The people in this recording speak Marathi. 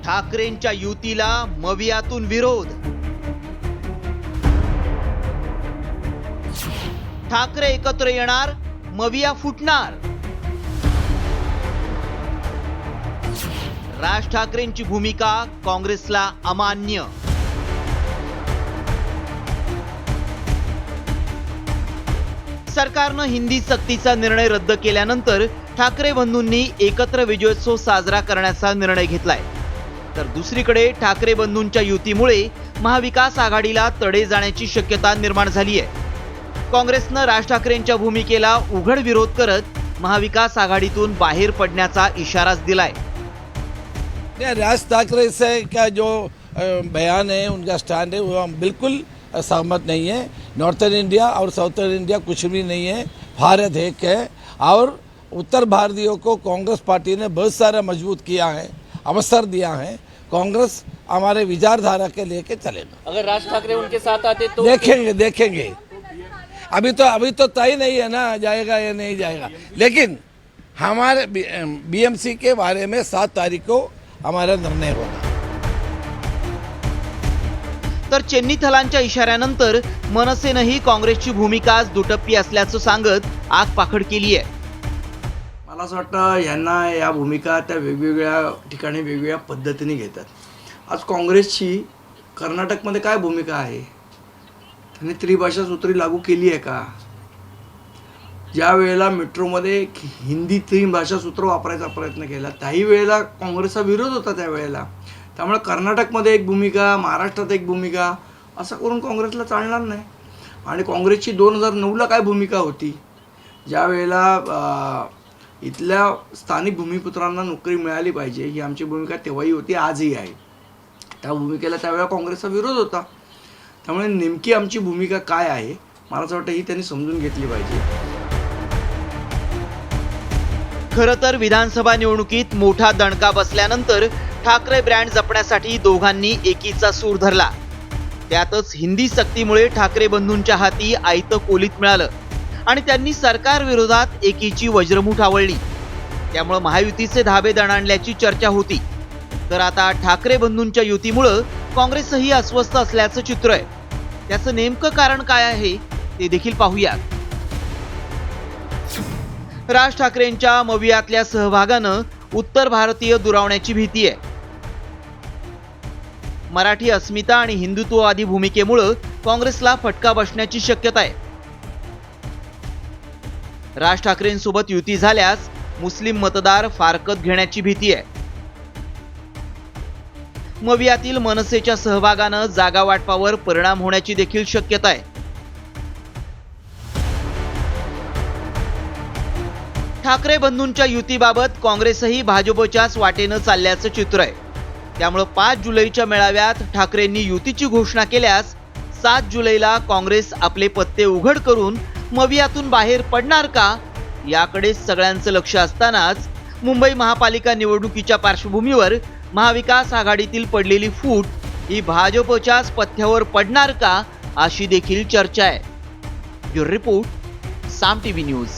ठाकरेंच्या युतीला मवियातून विरोध. ठाकरे एकत्र येणार, मविया फुटणार. राज ठाकरेंची भूमिका काँग्रेसला अमान्य. सरकारनं हिंदी सक्तीचा निर्णय रद्द केल्यानंतर ठाकरे बंधूंनी एकत्र विजयोत्सव साजरा करण्याचा निर्णय घेतलाय. तर दुसरीकडे ठाकरे बंधूंच्या युतीमुळे महाविकास आघाडीला तडे जाण्याची शक्यता निर्माण झाली आहे. काँग्रेसनं राज ठाकरेंच्या भूमिकेला उघड विरोध करत महाविकास आघाडीतून बाहेर पडण्याचा इशाराच दिलाय. राज ठाकरे से का जो बयान है, उनका स्टैंड है, वो हम बिल्कुल सहमत नहीं है. नॉर्थर्न इंडिया और साउथर्न इंडिया कुछ भी नहीं है, भारत एक है. और उत्तर भारतीयों को कांग्रेस पार्टी ने बहुत सारा मजबूत किया है, अवसर दिया है. कांग्रेस हमारे विचारधारा के लेके चलेगा. अगर राज ठाकरे उनके साथ आते तो देखेंगे. अभी तो तय नहीं है ना, जाएगा या नहीं जाएगा. लेकिन हमारे बीएमसी के बारे में 7 तारीख को हमारा निर्णय होगा. तर चेन्नी थलांच्या इशाऱ्यानंतर मनसेनंही काँग्रेसची भूमिका दुटप्पी असल्याचं सांगत आगपाखड केली आहे. मला असं वाटतं यांना या भूमिका त्या वेगवेगळ्या ठिकाणी वेगवेगळ्या पद्धतीने घेतात. आज काँग्रेसची कर्नाटकमध्ये काय भूमिका आहे? त्यांनी त्रिभाषा सूत्री लागू केली आहे का? ज्या वेळेला मेट्रोमध्ये हिंदी त्रिभाषा सूत्र वापरायचा प्रयत्न केला त्याही वेळेला काँग्रेसचा विरोध होता त्यावेळेला. त्यामुळे कर्नाटकमध्ये एक भूमिका, महाराष्ट्रात एक भूमिका, असं करून काँग्रेसला चालणार नाही. आणि काँग्रेसची 2009ला काय भूमिका होती? ज्या वेळेला इथल्या स्थानिक भूमिपुत्रांना नोकरी मिळाली पाहिजे ही आमची भूमिका तेव्हाही होती, आजही आहे. त्या भूमिकेला त्यावेळेला काँग्रेसचा विरोध होता. त्यामुळे नेमकी आमची भूमिका काय आहे मला असं वाटतं ही त्यांनी समजून घेतली पाहिजे. खरं तर विधानसभा निवडणुकीत मोठा दणका बसल्यानंतर ठाकरे ब्रँड जपण्यासाठी दोघांनी एकीचा सूर धरला. त्यातच हिंदी सक्तीमुळे ठाकरे बंधूंच्या हाती आयतं कोलीत मिळालं आणि त्यांनी सरकार विरोधात एकीची वज्रमूठ आवळली. त्यामुळे महायुतीचे धाबे दणाणल्याची चर्चा होती. तर आता ठाकरे बंधूंच्या युतीमुळे काँग्रेसही अस्वस्थ असल्याचं चित्र आहे. त्याचं नेमकं कारण काय आहे ते देखील पाहूयात. राज ठाकरेंच्या मवियातल्या सहभागानं उत्तर भारतीय दुरावण्याची भीती आहे. मराठी अस्मिता आणि हिंदुत्ववादी भूमिकेमुळे काँग्रेसला फटका बसण्याची शक्यता आहे. राज ठाकरेंसोबत युती झाल्यास मुस्लिम मतदार फारकत घेण्याची भीती आहे. मवियातील मनसेच्या सहभागानं जागा वाटपावर परिणाम होण्याची देखील शक्यता आहे. ठाकरे बंधूंच्या युतीबाबत काँग्रेसही भाजपच्याच वाटेनं चालल्याचं चित्र आहे. त्यामुळे 5 जुलैच्या मेळाव्यात ठाकरेंनी युतीची घोषणा केल्यास 7 जुलैला काँग्रेस आपले पत्ते उघड करून मवियातून बाहेर पडणार का याकडे सगळ्यांचं लक्ष असतानाच मुंबई महापालिका निवडणुकीच्या पार्श्वभूमीवर महाविकास आघाडीतील पडलेली फूट ही भाजपच्याच पथ्यावर पडणार का अशी देखील चर्चा आहे. ब्युरो रिपोर्ट, साम टीव्ही न्यूज.